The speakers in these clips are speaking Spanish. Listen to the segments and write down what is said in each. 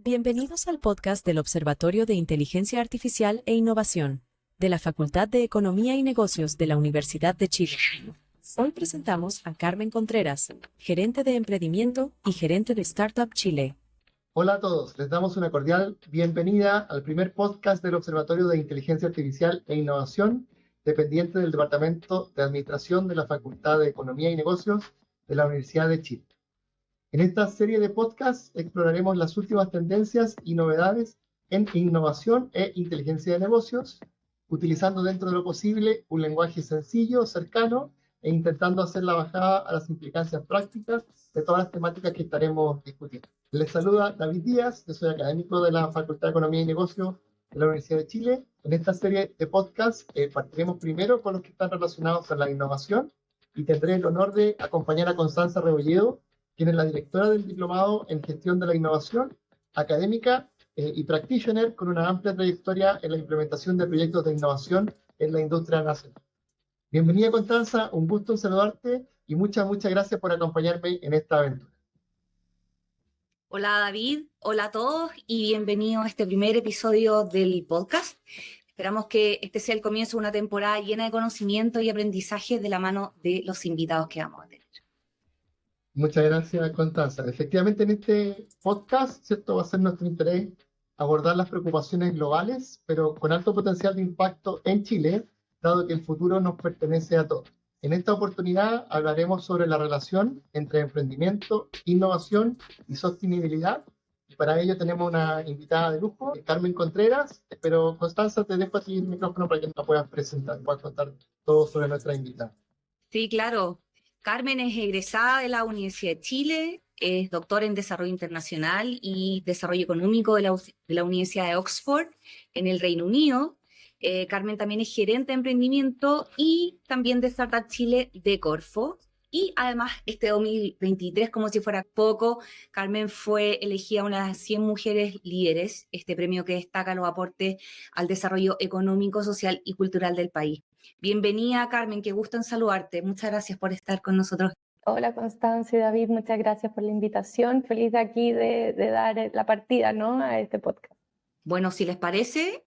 Bienvenidos al podcast del Observatorio de Inteligencia Artificial e Innovación, de la Facultad de Economía y Negocios de la Universidad de Chile. Hoy presentamos a Carmen Contreras, gerente de emprendimiento y gerente de Startup Chile. Hola a todos, les damos una cordial bienvenida al primer podcast del Observatorio de Inteligencia Artificial e Innovación, dependiente del Departamento de Administración de la Facultad de Economía y Negocios de la Universidad de Chile. En esta serie de podcasts exploraremos las últimas tendencias y novedades en innovación e inteligencia de negocios, utilizando dentro de lo posible un lenguaje sencillo, cercano, e intentando hacer la bajada a las implicancias prácticas de todas las temáticas que estaremos discutiendo. Les saluda David Díaz, yo soy académico de la Facultad de Economía y Negocios de la Universidad de Chile. En esta serie de podcasts partiremos primero con los que están relacionados con la innovación y tendré el honor de acompañar a Constanza Rebolledo, quien es la directora del Diplomado en Gestión de la Innovación, académica y practitioner con una amplia trayectoria en la implementación de proyectos de innovación en la industria nacional. Bienvenida, Constanza, un gusto saludarte y muchas gracias por acompañarme en esta aventura. Hola David, hola a todos y bienvenidos a este primer episodio del podcast. Esperamos que este sea el comienzo de una temporada llena de conocimiento y aprendizaje de la mano de los invitados que vamos a tener. Muchas gracias, Constanza. Efectivamente, en este podcast, ¿cierto?, va a ser nuestro interés abordar las preocupaciones globales, pero con alto potencial de impacto en Chile, dado que el futuro nos pertenece a todos. En esta oportunidad hablaremos sobre la relación entre emprendimiento, innovación y sostenibilidad. Y para ello tenemos una invitada de lujo, Carmen Contreras. Pero Constanza, te dejo a ti el micrófono para que nos puedas presentar, puedas contar todo sobre nuestra invitada. Sí, claro. Carmen es egresada de la Universidad de Chile, es doctora en Desarrollo Internacional y Desarrollo Económico de la Universidad de Oxford en el Reino Unido. Carmen también es gerente de emprendimiento y también de Startup Chile de Corfo. Y además, este 2023, como si fuera poco, Carmen fue elegida una de las 100 mujeres líderes, este premio que destaca los aportes al desarrollo económico, social y cultural del país. Bienvenida, Carmen, qué gusto en saludarte. Muchas gracias por estar con nosotros. Hola, Constanza y David, muchas gracias por la invitación. Feliz de aquí de dar la partida, ¿no?, a este podcast. Bueno, si les parece,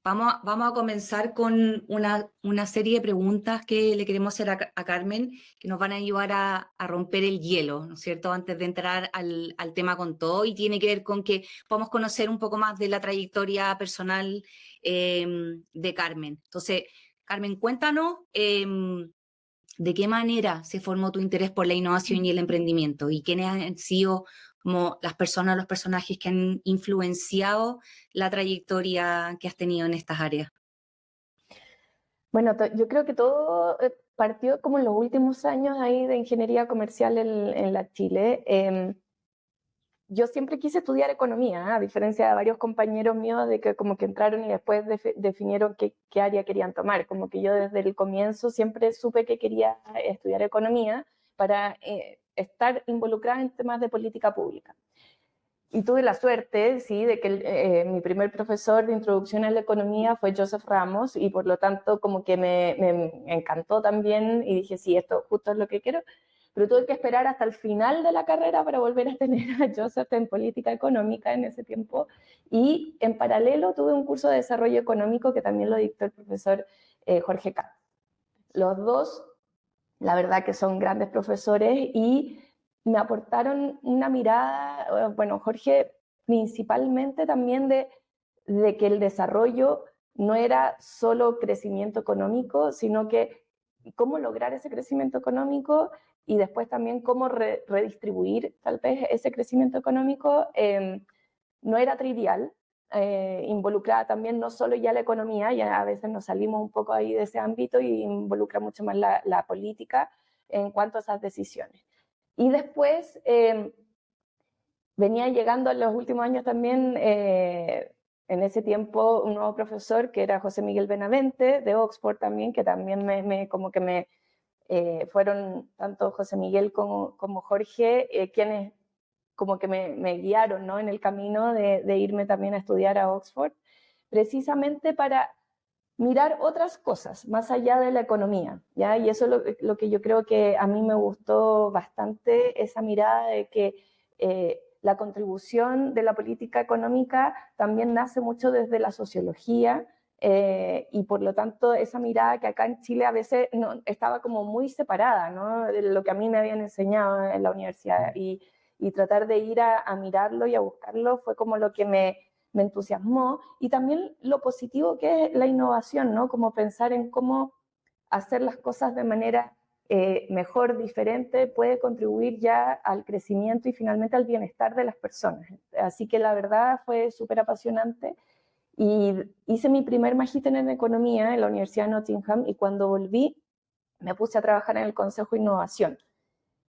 vamos a comenzar con una serie de preguntas que le queremos hacer a Carmen, que nos van a ayudar a romper el hielo, ¿no es cierto?, antes de entrar al tema con todo, y tiene que ver con que podamos conocer un poco más de la trayectoria personal de Carmen. Entonces, Carmen, cuéntanos de qué manera se formó tu interés por la innovación y el emprendimiento y quiénes han sido como las personas, los personajes que han influenciado la trayectoria que has tenido en estas áreas. Bueno, yo creo que todo partió como en los últimos años ahí de ingeniería comercial en la Chile. Yo siempre quise estudiar economía, a diferencia de varios compañeros míos de que como que entraron y después definieron qué área querían tomar. Como que yo desde el comienzo siempre supe que quería estudiar economía para estar involucrada en temas de política pública. Y tuve la suerte, sí, de que mi primer profesor de introducción a la economía fue Joseph Ramos, y por lo tanto como que me encantó también y dije, sí, esto justo es lo que quiero. Pero tuve que esperar hasta el final de la carrera para volver a tener a Joseph en política económica en ese tiempo. Y en paralelo tuve un curso de desarrollo económico que también lo dictó el profesor Jorge Katz. Los dos, la verdad que son grandes profesores y me aportaron una mirada, bueno, Jorge principalmente también de que el desarrollo no era solo crecimiento económico, sino que cómo lograr ese crecimiento económico y después también cómo redistribuir tal vez ese crecimiento económico. No era trivial, involucraba también no solo ya la economía, ya a veces nos salimos un poco ahí de ese ámbito y involucra mucho más la política en cuanto a esas decisiones. Y después venía llegando en los últimos años también, en ese tiempo, un nuevo profesor que era José Miguel Benavente, de Oxford también, que también fueron tanto José Miguel como Jorge quienes como que me guiaron, ¿no?, en el camino de irme también a estudiar a Oxford, precisamente para mirar otras cosas más allá de la economía, ¿ya? Y eso es lo que yo creo que a mí me gustó bastante, esa mirada de que la contribución de la política económica también nace mucho desde la sociología, y por lo tanto esa mirada que acá en Chile a veces no, estaba como muy separada, ¿no?, de lo que a mí me habían enseñado en la universidad, y tratar de ir a mirarlo y a buscarlo fue como lo que me entusiasmó, y también lo positivo que es la innovación, ¿no?, como pensar en cómo hacer las cosas de manera mejor, diferente, puede contribuir ya al crecimiento y finalmente al bienestar de las personas. Así que la verdad fue súper apasionante. Y hice mi primer magíster en economía en la Universidad de Nottingham, y cuando volví me puse a trabajar en el Consejo de Innovación.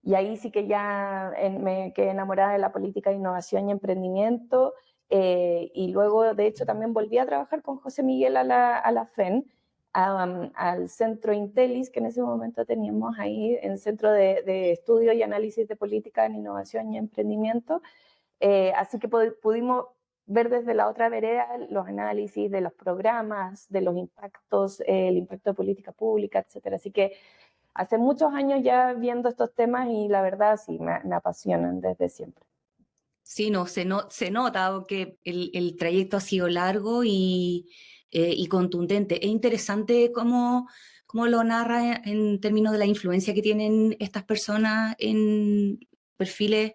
Y ahí sí que ya me quedé enamorada de la política de innovación y emprendimiento, y luego de hecho también volví a trabajar con José Miguel a la FEN, al Centro Intelis, que en ese momento teníamos ahí, en Centro de Estudio y Análisis de Política en Innovación y Emprendimiento. Así que pudimos ver desde la otra vereda los análisis de los programas, de los impactos, el impacto de política pública, etcétera. Así que hace muchos años ya viendo estos temas, y la verdad sí, me apasionan desde siempre. Sí, no, se nota que el trayecto ha sido largo y contundente. Es interesante cómo lo narra en términos de la influencia que tienen estas personas en perfiles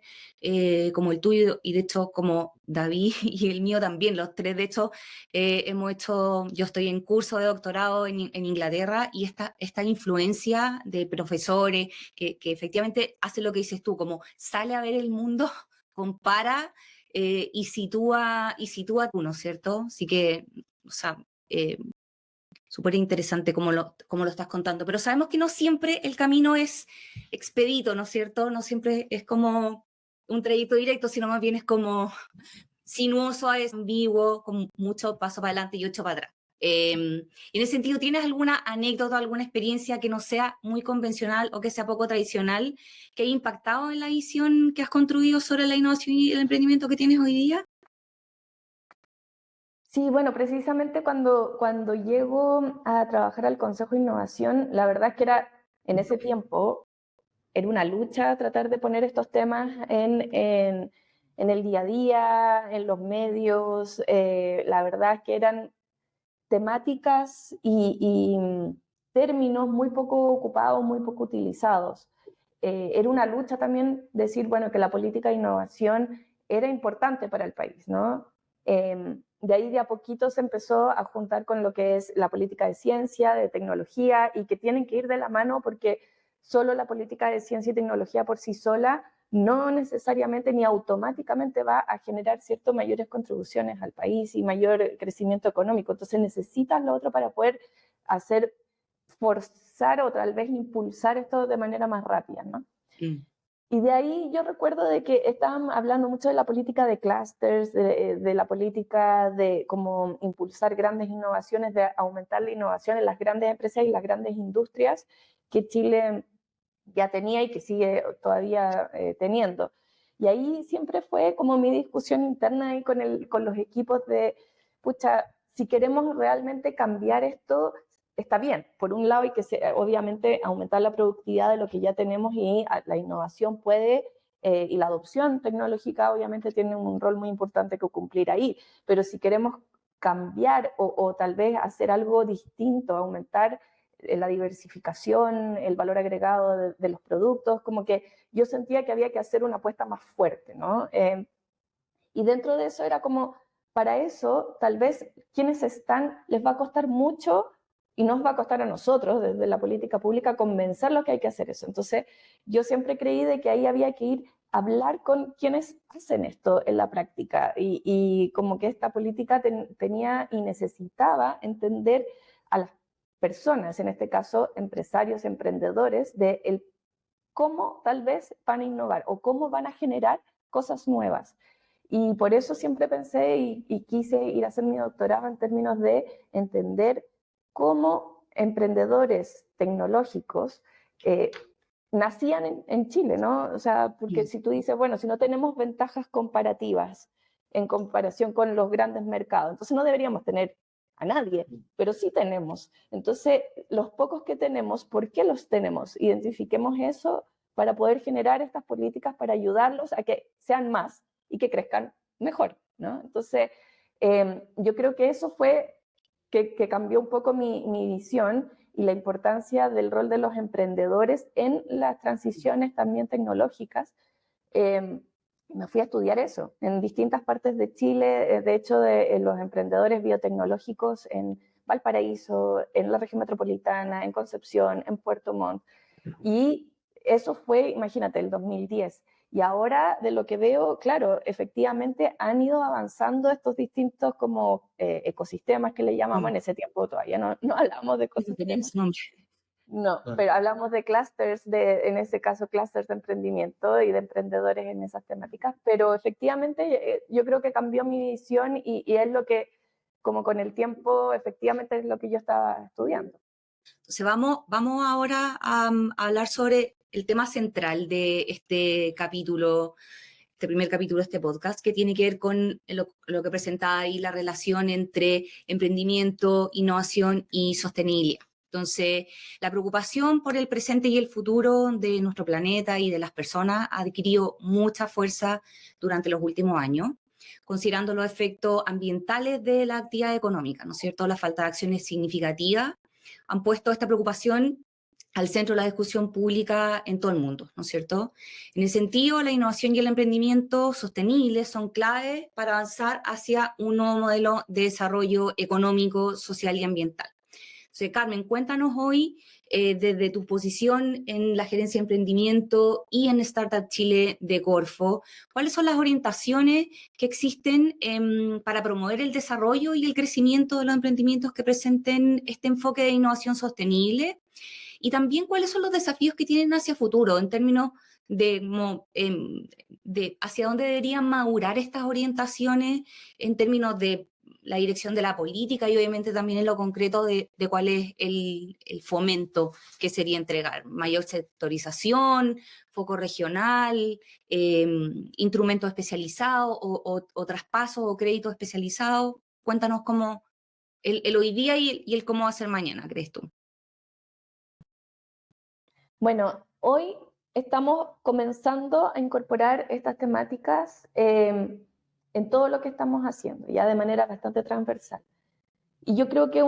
como el tuyo, y de hecho como David y el mío también, los tres de hecho hemos hecho, yo estoy en curso de doctorado en Inglaterra, y esta influencia de profesores que efectivamente hace lo que dices tú, como sale a ver el mundo, compara y sitúa tú, ¿no es cierto? Así que, o sea, súper interesante como lo estás contando, pero sabemos que no siempre el camino es expedito, ¿no es cierto? No siempre es como un trayecto directo, sino más bien es como sinuoso, es ambiguo, con mucho paso para adelante y 8 para atrás. En ese sentido, ¿tienes alguna anécdota, alguna experiencia que no sea muy convencional o que sea poco tradicional, que haya impactado en la visión que has construido sobre la innovación y el emprendimiento que tienes hoy día? Sí, bueno, precisamente cuando llego a trabajar al Consejo de Innovación, la verdad es que en ese tiempo, era una lucha tratar de poner estos temas en el día a día, en los medios. La verdad es que eran temáticas y términos muy poco ocupados, muy poco utilizados. Era una lucha también decir, bueno, que la política de innovación era importante para el país, ¿no? De ahí de a poquito se empezó a juntar con lo que es la política de ciencia, de tecnología, y que tienen que ir de la mano, porque solo la política de ciencia y tecnología por sí sola no necesariamente ni automáticamente va a generar ciertas mayores contribuciones al país y mayor crecimiento económico. Entonces necesitas lo otro para poder forzar o tal vez impulsar esto de manera más rápida, ¿no? Mm. Y de ahí yo recuerdo de que estaban hablando mucho de la política de clústeres, de la política de cómo impulsar grandes innovaciones, de aumentar la innovación en las grandes empresas y las grandes industrias que Chile ya tenía y que sigue todavía teniendo. Y ahí siempre fue como mi discusión interna ahí con los equipos de, pucha, si queremos realmente cambiar esto, está bien. Por un lado hay que obviamente aumentar la productividad de lo que ya tenemos, y la innovación puede, y la adopción tecnológica obviamente tiene un rol muy importante que cumplir ahí. Pero si queremos cambiar o tal vez hacer algo distinto, aumentar la diversificación, el valor agregado de los productos, como que yo sentía que había que hacer una apuesta más fuerte, ¿no? Y dentro de eso era como, para eso, tal vez quienes están, les va a costar mucho, y nos va a costar a nosotros, desde la política pública, convencerlos que hay que hacer eso. Entonces, yo siempre creí de que ahí había que ir a hablar con quienes hacen esto en la práctica, y como que esta política tenía y necesitaba entender a las personas, en este caso empresarios, emprendedores, de cómo tal vez van a innovar o cómo van a generar cosas nuevas. Y por eso siempre pensé y quise ir a hacer mi doctorado en términos de entender cómo emprendedores tecnológicos nacían en Chile, ¿no? O sea, porque si tú dices, bueno, si no tenemos ventajas comparativas en comparación con los grandes mercados, entonces no deberíamos tener a nadie, pero sí tenemos. Entonces, los pocos que tenemos, ¿por qué los tenemos? Identifiquemos eso para poder generar estas políticas para ayudarlos a que sean más y que crezcan mejor, ¿no? Entonces, yo creo que eso fue que cambió un poco mi visión y la importancia del rol de los emprendedores en las transiciones también tecnológicas. Me fui a estudiar eso en distintas partes de Chile, de hecho, de los emprendedores biotecnológicos en Valparaíso, en la región metropolitana, en Concepción, en Puerto Montt. Y eso fue, imagínate, el 2010. Y ahora, de lo que veo, claro, efectivamente han ido avanzando estos distintos como ecosistemas que le llamamos. En ese tiempo todavía no hablamos de ecosistemas. No, pero hablamos de clusters, en ese caso clusters de emprendimiento y de emprendedores en esas temáticas, pero efectivamente yo creo que cambió mi visión y es lo que, como con el tiempo, efectivamente es lo que yo estaba estudiando. Entonces vamos ahora a hablar sobre el tema central de este capítulo, este primer capítulo de este podcast, que tiene que ver con lo que presentaba ahí, la relación entre emprendimiento, innovación y sostenibilidad. Entonces, la preocupación por el presente y el futuro de nuestro planeta y de las personas ha adquirido mucha fuerza durante los últimos años, considerando los efectos ambientales de la actividad económica, ¿no es cierto? La falta de acciones significativas han puesto esta preocupación al centro de la discusión pública en todo el mundo, ¿no es cierto? En ese sentido, la innovación y el emprendimiento sostenibles son claves para avanzar hacia un nuevo modelo de desarrollo económico, social y ambiental. Entonces, Carmen, cuéntanos hoy, desde tu posición en la gerencia de emprendimiento y en Startup Chile de Corfo, ¿cuáles son las orientaciones que existen para promover el desarrollo y el crecimiento de los emprendimientos que presenten este enfoque de innovación sostenible? Y también, ¿cuáles son los desafíos que tienen hacia futuro en términos de hacia dónde deberían madurar estas orientaciones en términos de la dirección de la política y obviamente también en lo concreto de cuál es el fomento que sería entregar? Mayor sectorización, foco regional, instrumentos especializados o traspasos o créditos especializados. Cuéntanos cómo el hoy día y el cómo va a ser mañana, ¿crees tú? Bueno, hoy estamos comenzando a incorporar estas temáticas en todo lo que estamos haciendo, ya de manera bastante transversal. Y yo creo que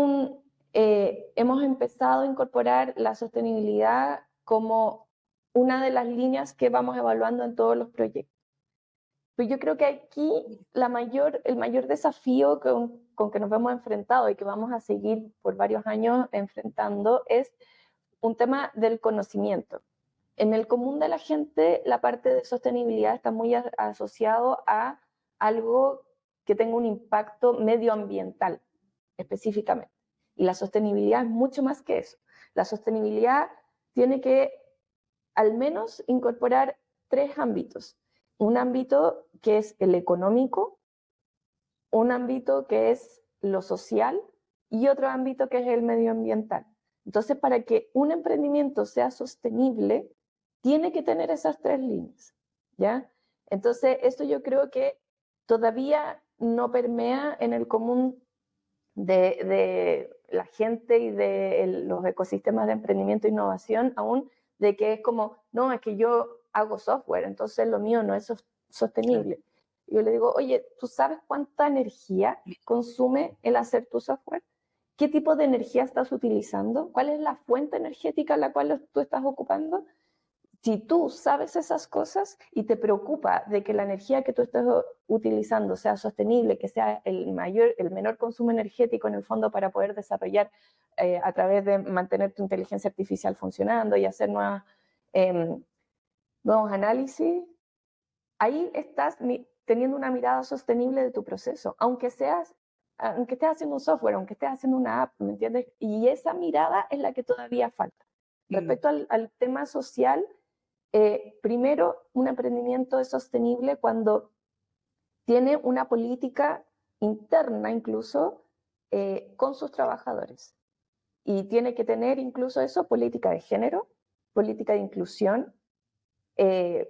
hemos empezado a incorporar la sostenibilidad como una de las líneas que vamos evaluando en todos los proyectos. Pero yo creo que aquí el mayor desafío con que nos hemos enfrentado y que vamos a seguir por varios años enfrentando es un tema del conocimiento. En el común de la gente, la parte de sostenibilidad está muy asociado a algo que tenga un impacto medioambiental, específicamente. Y la sostenibilidad es mucho más que eso. La sostenibilidad tiene que al menos incorporar 3 ámbitos. Un ámbito que es el económico, un ámbito que es lo social y otro ámbito que es el medioambiental. Entonces, para que un emprendimiento sea sostenible, tiene que tener esas 3 líneas, ¿ya? Entonces, esto yo creo que todavía no permea en el común de la gente y de los ecosistemas de emprendimiento e innovación aún, de que es como, no, es que yo hago software, entonces lo mío no es sostenible. Claro. Yo le digo, oye, ¿tú sabes cuánta energía consume el hacer tu software? ¿Qué tipo de energía estás utilizando? ¿Cuál es la fuente energética a la cual tú estás ocupando? Si tú sabes esas cosas y te preocupa de que la energía que tú estés utilizando sea sostenible, que sea el menor consumo energético en el fondo para poder desarrollar a través de mantener tu inteligencia artificial funcionando y hacer nuevos análisis, ahí estás teniendo una mirada sostenible de tu proceso, aunque estés haciendo un software, aunque estés haciendo una app, ¿me entiendes? Y esa mirada es la que todavía falta. Respecto al tema social, primero, un emprendimiento es sostenible cuando tiene una política interna incluso con sus trabajadores. Y tiene que tener incluso eso, política de género, política de inclusión,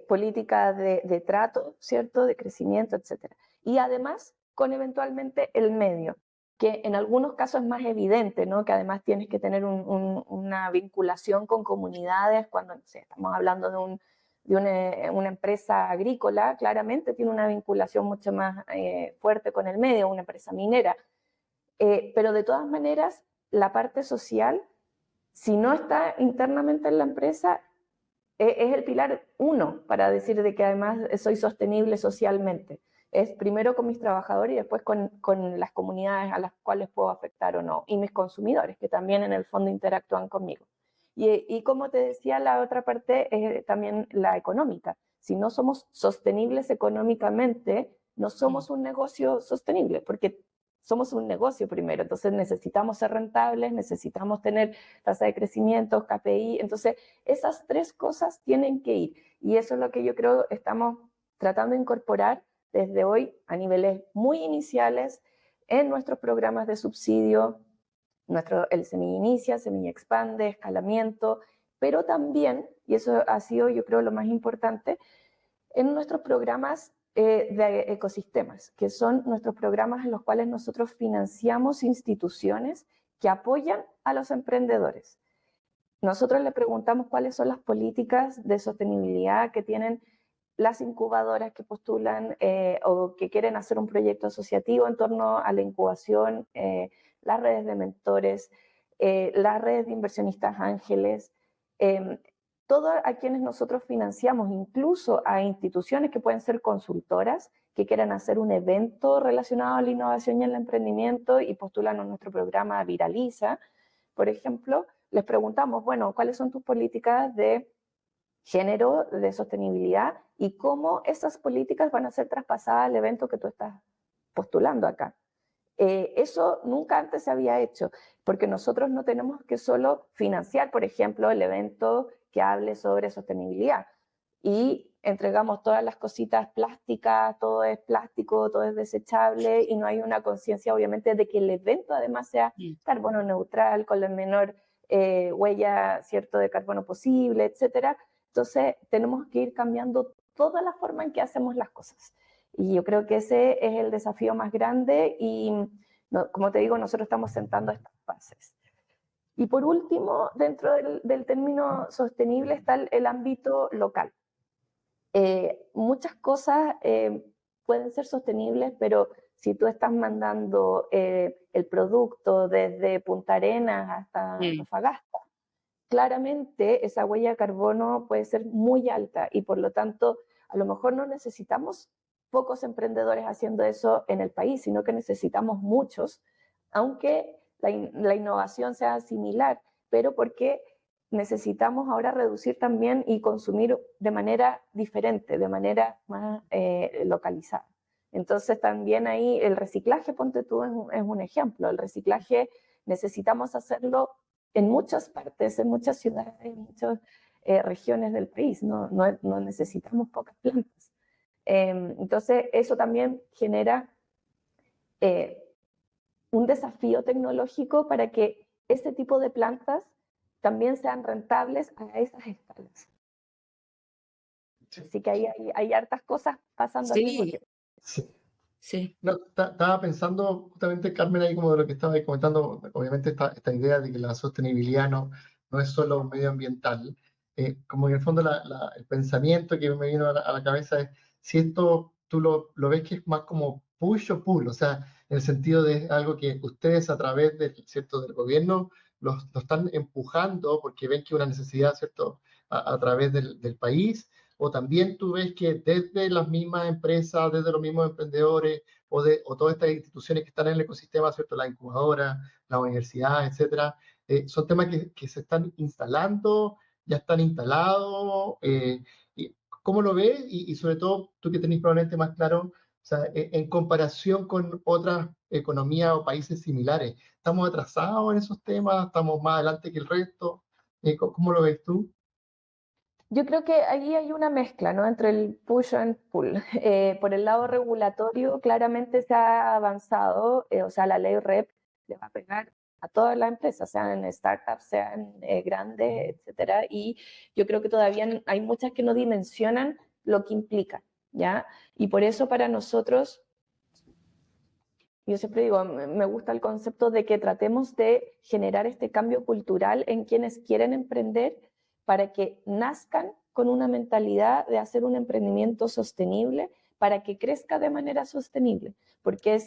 política de trato, ¿cierto? De crecimiento, etc. Y además, con eventualmente el medio, que en algunos casos es más evidente, ¿no? Que además tienes que tener una vinculación con comunidades cuando, no sé, estamos hablando de una empresa agrícola, claramente tiene una vinculación mucho más fuerte con el medio, una empresa minera. Pero de todas maneras, la parte social, si no está internamente en la empresa, es el pilar 1 para decir de que además soy sostenible socialmente. Es primero con mis trabajadores y después con las comunidades a las cuales puedo afectar o no, y mis consumidores, que también en el fondo interactúan conmigo. Y como te decía, la otra parte es también la económica. Si no somos sostenibles económicamente, no somos un negocio sostenible, porque somos un negocio primero, entonces necesitamos ser rentables, necesitamos tener tasa de crecimiento, KPI, entonces esas 3 cosas tienen que ir, y eso es lo que yo creo estamos tratando de incorporar desde hoy a niveles muy iniciales en nuestros programas de subsidio, el Semilla Inicia, Semilla Expande, escalamiento, pero también, y eso ha sido yo creo lo más importante, en nuestros programas de ecosistemas, que son nuestros programas en los cuales nosotros financiamos instituciones que apoyan a los emprendedores. Nosotros le preguntamos cuáles son las políticas de sostenibilidad que tienen las incubadoras que postulan o que quieren hacer un proyecto asociativo en torno a la incubación, las redes de mentores, las redes de inversionistas ángeles, todo a quienes nosotros financiamos, incluso a instituciones que pueden ser consultoras, que quieran hacer un evento relacionado a la innovación y el emprendimiento y postulan a nuestro programa Viraliza, por ejemplo, les preguntamos, bueno, ¿cuáles son tus políticas de género, de sostenibilidad y cómo esas políticas van a ser traspasadas al evento que tú estás postulando acá? Eso nunca antes se había hecho, porque nosotros no tenemos que solo financiar, por ejemplo, el evento que hable sobre sostenibilidad y entregamos todas las cositas plásticas, todo es plástico, todo es desechable y no hay una conciencia obviamente de que el evento además sea carbono neutral, con la menor huella, ¿cierto?, de carbono posible, etcétera. Entonces tenemos que ir cambiando toda la forma en que hacemos las cosas. Y yo creo que ese es el desafío más grande y, no, como te digo, nosotros estamos sentando estas bases. Y por último, dentro del término sostenible está el ámbito local. Muchas cosas pueden ser sostenibles, pero si tú estás mandando el producto desde Punta Arenas hasta Antofagasta, claramente esa huella de carbono puede ser muy alta y por lo tanto a lo mejor no necesitamos pocos emprendedores haciendo eso en el país, sino que necesitamos muchos, aunque la innovación sea similar, pero porque necesitamos ahora reducir también y consumir de manera diferente, de manera más localizada. Entonces también ahí el reciclaje, ponte tú, es un ejemplo. El reciclaje necesitamos hacerlo en muchas partes, en muchas ciudades, en muchas regiones del país. No necesitamos pocas plantas. Entonces eso también genera un desafío tecnológico para que este tipo de plantas también sean rentables a esas escalas. Sí. Así que hay hartas cosas pasando al mismo tiempo. Sí. Sí. No, estaba pensando justamente, Carmen, ahí como de lo que estaba comentando, obviamente esta idea de que la sostenibilidad no es solo medioambiental, como en el fondo el pensamiento que me vino a la cabeza es, si esto tú lo ves que es más como push o pull, o sea, en el sentido de algo que ustedes a través del gobierno lo están empujando porque ven que hay una necesidad, ¿cierto?, a través del país, o también tú ves que desde las mismas empresas, desde los mismos emprendedores, o todas estas instituciones que están en el ecosistema, ¿cierto?, la incubadora, la universidad, etcétera, son temas que se están instalando, ya están instalados. ¿Cómo lo ves? Y sobre todo, tú que tenés probablemente más claro, o sea, en comparación con otras economías o países similares, ¿estamos atrasados en esos temas? ¿Estamos más adelante que el resto? ¿Cómo lo ves tú? Yo creo que ahí hay una mezcla, ¿no?, entre el push and pull. Por el lado regulatorio, claramente se ha avanzado, o sea, la ley REP le va a pegar a todas las empresas, sean startups, sean grandes, etcétera, y yo creo que todavía hay muchas que no dimensionan lo que implica, ¿ya? Y por eso para nosotros, yo siempre digo, me gusta el concepto de que tratemos de generar este cambio cultural en quienes quieren emprender para que nazcan con una mentalidad de hacer un emprendimiento sostenible para que crezca de manera sostenible, porque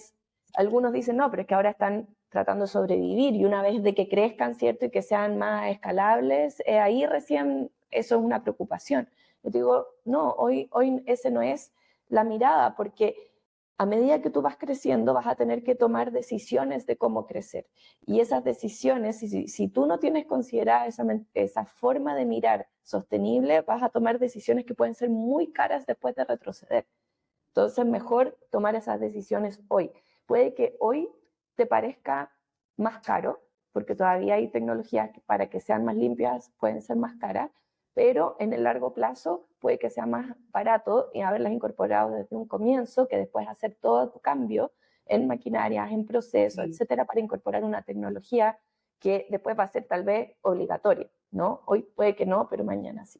algunos dicen, no, pero es que ahora están tratando de sobrevivir y una vez de que crezcan, ¿cierto? Y que sean más escalables, ahí recién eso es una preocupación. Yo digo, no, hoy ese no es la mirada, porque a medida que tú vas creciendo vas a tener que tomar decisiones de cómo crecer. Y esas decisiones, si tú no tienes considerada esa forma de mirar sostenible, vas a tomar decisiones que pueden ser muy caras después de retroceder. Entonces, mejor tomar esas decisiones hoy. Puede que hoy te parezca más caro, porque todavía hay tecnologías que para que sean más limpias pueden ser más caras, pero en el largo plazo puede que sea más barato y haberlas incorporado desde un comienzo, que después hacer todo tu cambio en maquinarias, en procesos, etcétera, para incorporar una tecnología que después va a ser tal vez obligatoria, ¿no? Hoy puede que no, pero mañana sí.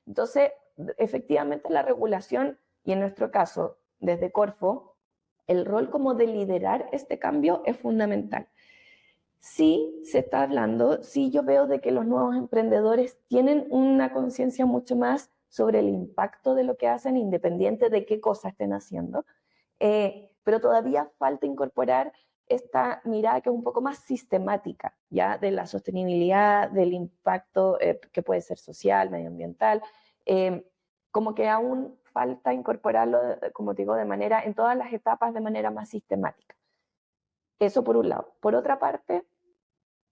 Entonces, efectivamente la regulación, y en nuestro caso, desde Corfo, el rol como de liderar este cambio es fundamental. Sí se está hablando, sí yo veo de que los nuevos emprendedores tienen una conciencia mucho más sobre el impacto de lo que hacen, independiente de qué cosa estén haciendo, pero todavía falta incorporar esta mirada que es un poco más sistemática, ¿ya? De la sostenibilidad, del impacto que puede ser social, medioambiental, como que aún falta incorporarlo, como te digo, en todas las etapas de manera más sistemática. Eso por un lado. Por otra parte,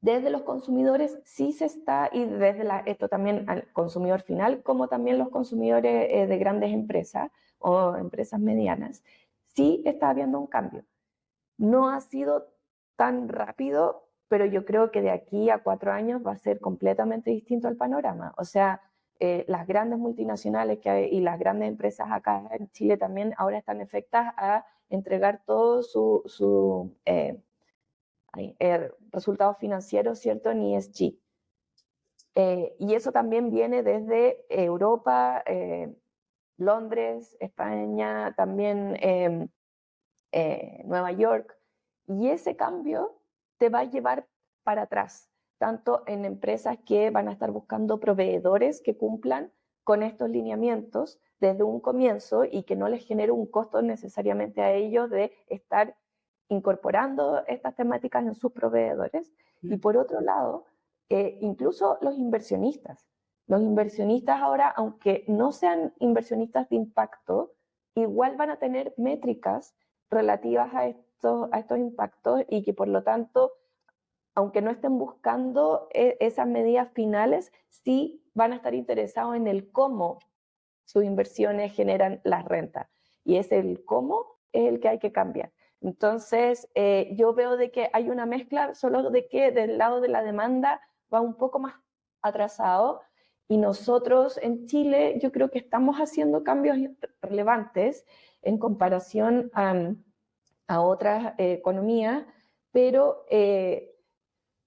desde los consumidores sí se está, y desde esto también al consumidor final, como también los consumidores de grandes empresas o empresas medianas, sí está habiendo un cambio. No ha sido tan rápido, pero yo creo que de aquí a 4 años va a ser completamente distinto el panorama. O sea, las grandes multinacionales y las grandes empresas acá en Chile también ahora están afectadas a entregar todo su resultados financieros, ¿cierto? En ESG. Y eso también viene desde Europa, Londres, España, también Nueva York. Y ese cambio te va a llevar para atrás, tanto en empresas que van a estar buscando proveedores que cumplan con estos lineamientos desde un comienzo y que no les genere un costo necesariamente a ellos de estar incorporando estas temáticas en sus proveedores. Y por otro lado, incluso los inversionistas. Los inversionistas ahora, aunque no sean inversionistas de impacto, igual van a tener métricas relativas a estos impactos y que por lo tanto, aunque no estén buscando esas medidas finales, sí van a estar interesados en el cómo sus inversiones generan las rentas. Y es el cómo es el que hay que cambiar. Entonces, yo veo de que hay una mezcla, solo de que del lado de la demanda va un poco más atrasado y nosotros en Chile yo creo que estamos haciendo cambios relevantes en comparación a otras economías, pero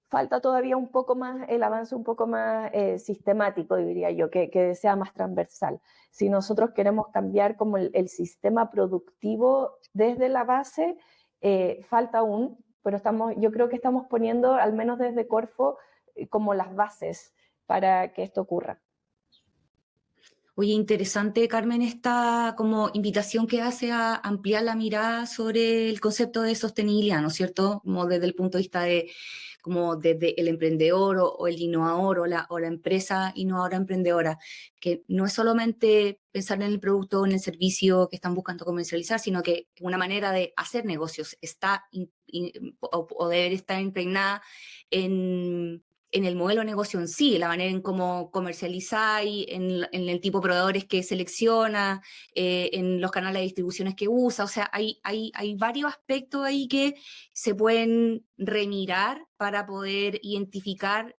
falta todavía un poco más, el avance un poco más sistemático, diría yo, que sea más transversal. Si nosotros queremos cambiar como el sistema productivo desde la base, falta aún, pero yo creo que estamos poniendo, al menos desde Corfo, como las bases para que esto ocurra. Oye, interesante, Carmen, esta como invitación que hace a ampliar la mirada sobre el concepto de sostenibilidad, ¿no es cierto? Como desde el punto de vista de, como desde el emprendedor o el innovador o la empresa innovadora emprendedora, que no es solamente pensar en el producto o en el servicio que están buscando comercializar, sino que una manera de hacer negocios está o debe estar impregnada en el modelo de negocio en sí, la manera en cómo comercializáis, en el tipo de proveedores que selecciona, en los canales de distribuciones que usa. O sea, hay varios aspectos ahí que se pueden remirar para poder identificar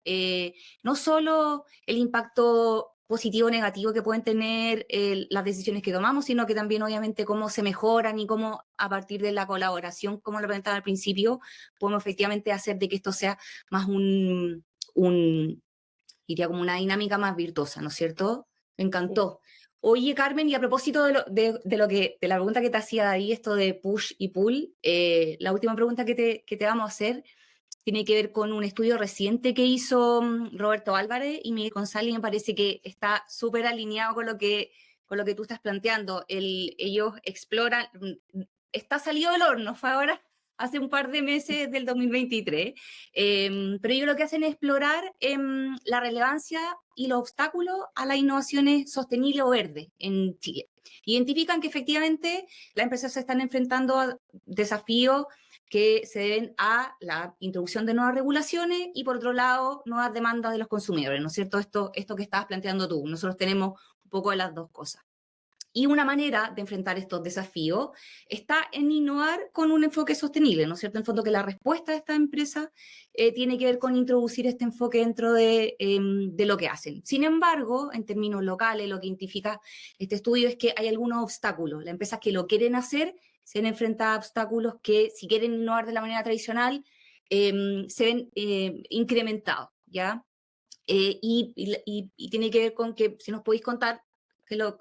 no solo el impacto positivo o negativo que pueden tener las decisiones que tomamos, sino que también obviamente cómo se mejoran y cómo a partir de la colaboración, como lo presentaba al principio, podemos efectivamente hacer de que esto sea más diría como una dinámica más virtuosa, ¿no es cierto? Me encantó. Sí. Oye, Carmen, y a propósito de la pregunta que te hacía ahí, esto de push y pull, la última pregunta que te vamos a hacer tiene que ver con un estudio reciente que hizo Roberto Álvarez y Miguel González, y me parece que está súper alineado con lo que tú estás planteando. Ellos exploran, está salido del horno, fue ahora hace un par de meses del 2023, pero ellos lo que hacen es explorar la relevancia y los obstáculos a las innovaciones sostenibles o verdes en Chile. Identifican que efectivamente las empresas se están enfrentando a desafíos que se deben a la introducción de nuevas regulaciones y, por otro lado, nuevas demandas de los consumidores, ¿no es cierto? Esto que estabas planteando tú. Nosotros tenemos un poco de las dos cosas. Y una manera de enfrentar estos desafíos está en innovar con un enfoque sostenible, ¿no es cierto? En fondo que la respuesta de esta empresa tiene que ver con introducir este enfoque dentro de lo que hacen. Sin embargo, en términos locales, lo que identifica este estudio es que hay algunos obstáculos. Las empresas que lo quieren hacer se ven enfrentadas a obstáculos que, si quieren innovar de la manera tradicional, se ven incrementados, ¿ya? Y tiene que ver con que, si nos podéis contar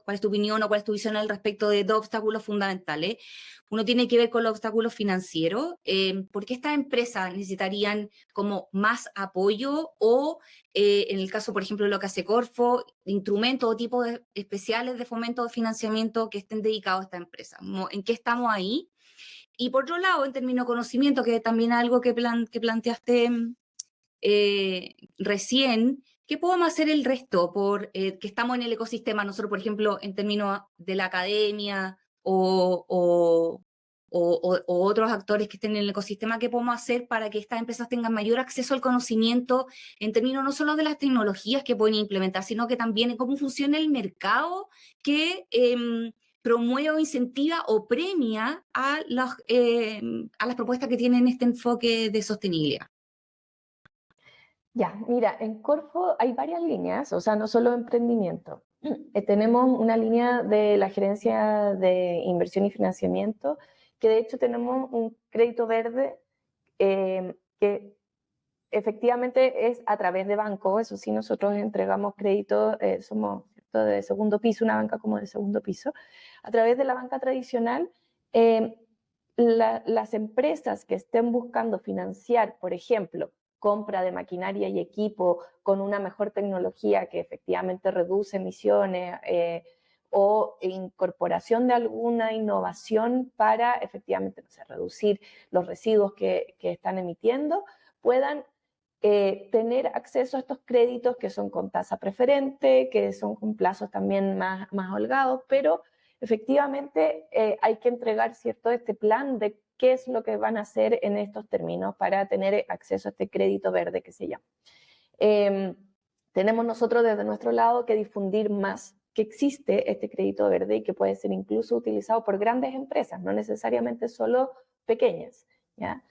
cuál es tu opinión o cuál es tu visión al respecto de dos obstáculos fundamentales. Uno tiene que ver con los obstáculos financieros. ¿Por qué estas empresas necesitarían como más apoyo o, en el caso, por ejemplo, de lo que hace Corfo, instrumentos o tipos especiales de fomento o financiamiento que estén dedicados a esta empresa? ¿En qué estamos ahí? Y por otro lado, en términos de conocimiento, que también algo que planteaste recién, ¿qué podemos hacer el resto por que estamos en el ecosistema? Nosotros, por ejemplo, en términos de la academia o otros actores que estén en el ecosistema, ¿qué podemos hacer para que estas empresas tengan mayor acceso al conocimiento en términos no solo de las tecnologías que pueden implementar, sino que también en cómo funciona el mercado que promueve o incentiva o premia a las propuestas que tienen este enfoque de sostenibilidad? Ya, mira, en Corfo hay varias líneas, o sea, no solo emprendimiento. Tenemos una línea de la gerencia de inversión y financiamiento, que de hecho tenemos un crédito verde que efectivamente es a través de banco. Eso sí, nosotros entregamos crédito, somos de segundo piso, una banca como de segundo piso. A través de la banca tradicional, las empresas que estén buscando financiar, por ejemplo, compra de maquinaria y equipo con una mejor tecnología que efectivamente reduce emisiones o incorporación de alguna innovación para efectivamente, no sé, reducir los residuos que están emitiendo, puedan tener acceso a estos créditos que son con tasa preferente, que son con plazos también más holgados, pero efectivamente hay que entregar, ¿cierto?, este plan de qué es lo que van a hacer en estos términos para tener acceso a este crédito verde que se llama. Tenemos nosotros desde nuestro lado que difundir más que existe este crédito verde y que puede ser incluso utilizado por grandes empresas, no necesariamente solo pequeñas, ¿ya?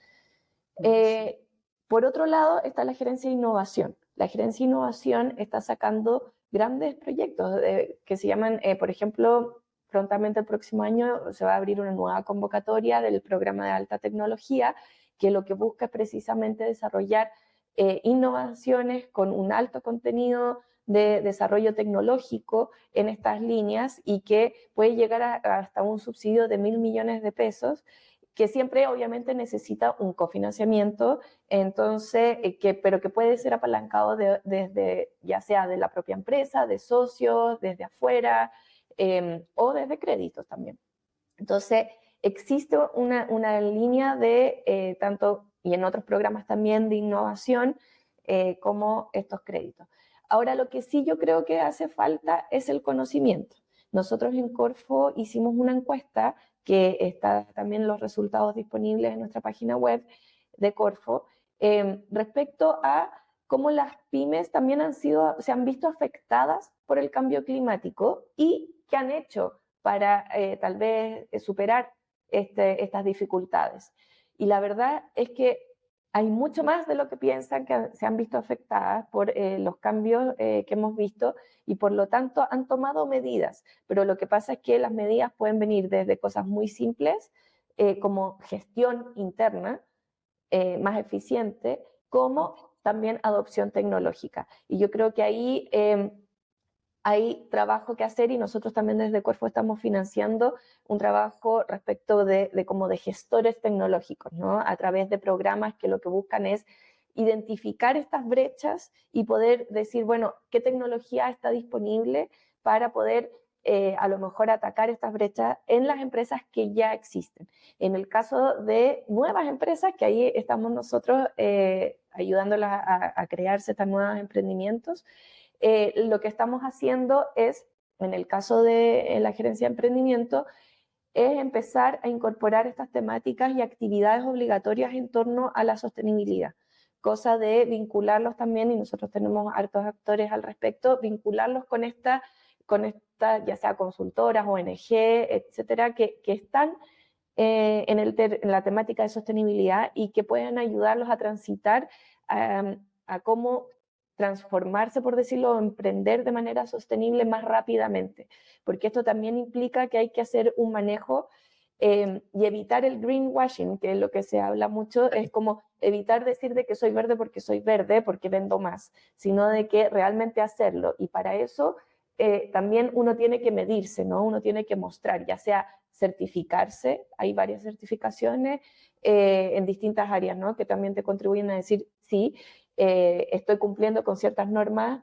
Por otro lado está la gerencia de innovación. La gerencia de innovación está sacando grandes proyectos que se llaman, por ejemplo, prontamente el próximo año se va a abrir una nueva convocatoria del programa de alta tecnología que lo que busca es precisamente desarrollar innovaciones con un alto contenido de desarrollo tecnológico en estas líneas y que puede llegar hasta un subsidio de 1.000 millones de pesos, que siempre obviamente necesita un cofinanciamiento, entonces, pero que puede ser apalancado desde, ya sea de la propia empresa, de socios, desde afuera, o desde créditos también. Entonces, existe una línea de tanto, y en otros programas también, de innovación, como estos créditos. Ahora, lo que sí yo creo que hace falta es el conocimiento. Nosotros en Corfo hicimos una encuesta, que está también los resultados disponibles en nuestra página web de Corfo, respecto a cómo las pymes también se han visto afectadas por el cambio climático y qué han hecho para tal vez superar estas dificultades. Y la verdad es que hay mucho más de lo que piensan que se han visto afectadas por los cambios que hemos visto y por lo tanto han tomado medidas. Pero lo que pasa es que las medidas pueden venir desde cosas muy simples como gestión interna más eficiente, como también adopción tecnológica. Y yo creo que ahí hay trabajo que hacer y nosotros también desde Corfo estamos financiando un trabajo respecto de como de gestores tecnológicos, ¿no? A través de programas que lo que buscan es identificar estas brechas y poder decir, bueno, qué tecnología está disponible para poder a lo mejor atacar estas brechas en las empresas que ya existen. En el caso de nuevas empresas, que ahí estamos nosotros ayudándolas a crearse estos nuevos emprendimientos, lo que estamos haciendo es, en el caso de la gerencia de emprendimiento, es empezar a incorporar estas temáticas y actividades obligatorias en torno a la sostenibilidad, cosa de vincularlos también, y nosotros tenemos hartos actores al respecto, vincularlos con esta ya sea consultoras, ONG, etcétera, que están en la temática de sostenibilidad y que puedan ayudarlos a transitar a cómo transformarse, por decirlo, o emprender de manera sostenible más rápidamente, porque esto también implica que hay que hacer un manejo y evitar el greenwashing, que es lo que se habla mucho, es como evitar decir de que soy verde, porque vendo más, sino de que realmente hacerlo, y para eso también uno tiene que medirse, ¿no? Uno tiene que mostrar, ya sea certificarse, hay varias certificaciones en distintas áreas, ¿no? Que también te contribuyen a decir, sí, estoy cumpliendo con ciertas normas.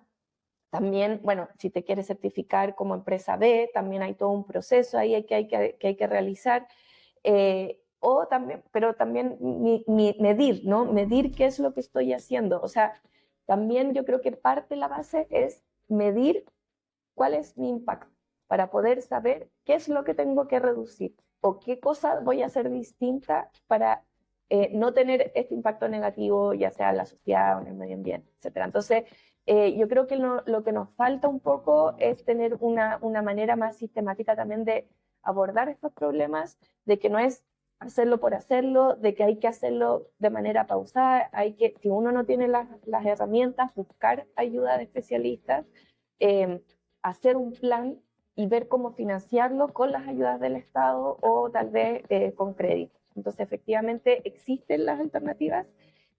También, bueno, si te quieres certificar como empresa B, también hay todo un proceso ahí que hay que realizar. O también, pero también medir, ¿no? Medir qué es lo que estoy haciendo. O sea, también yo creo que parte de la base es medir cuál es mi impacto para poder saber qué es lo que tengo que reducir o qué cosa voy a hacer distinta para no tener este impacto negativo, ya sea en la sociedad o en el medio ambiente, etc. Entonces, yo creo que lo que nos falta un poco es tener una manera más sistemática también de abordar estos problemas, de que no es hacerlo por hacerlo, de que hay que hacerlo de manera pausada, si uno no tiene las herramientas, buscar ayuda de especialistas, hacer un plan y ver cómo financiarlo con las ayudas del Estado o tal vez con crédito. Entonces, efectivamente, existen las alternativas,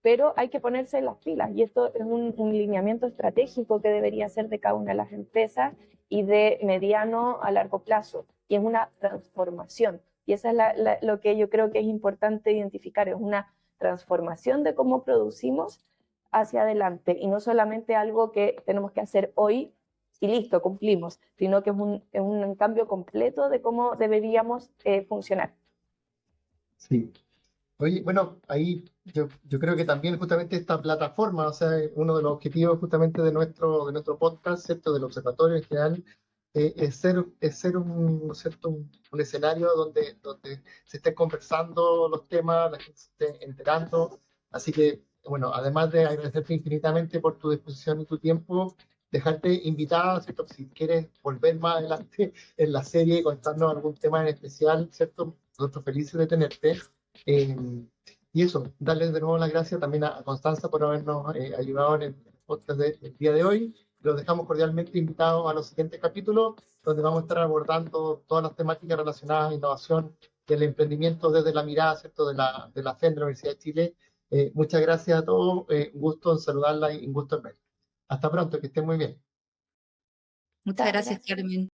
pero hay que ponerse las pilas, y esto es un lineamiento estratégico que debería ser de cada una de las empresas y de mediano a largo plazo, y es una transformación, y eso es lo que yo creo que es importante identificar, es una transformación de cómo producimos hacia adelante, y no solamente algo que tenemos que hacer hoy y listo, cumplimos, sino que es un cambio completo de cómo deberíamos funcionar. Sí. Oye, bueno, ahí yo creo que también justamente esta plataforma, o sea, uno de los objetivos justamente de nuestro podcast, ¿cierto? Del observatorio en general, es ser un, ¿no es cierto? Un escenario donde se estén conversando los temas, la gente se esté enterando. Así que, bueno, además de agradecerte infinitamente por tu disposición y tu tiempo, dejarte invitada, ¿cierto? Si quieres volver más adelante en la serie y contarnos algún tema en especial, ¿cierto? Nosotros felices de tenerte. Eh, y eso, darles de nuevo las gracias también a Constanza por habernos ayudado en el podcast del día de hoy. Los dejamos cordialmente invitados a los siguientes capítulos, donde vamos a estar abordando todas las temáticas relacionadas a innovación y el emprendimiento desde la mirada, ¿cierto?, de la FEN, de la Universidad de Chile. Muchas gracias a todos, un gusto en saludarla y un gusto en ver. Hasta pronto, que estén muy bien. Muchas gracias, Carmen.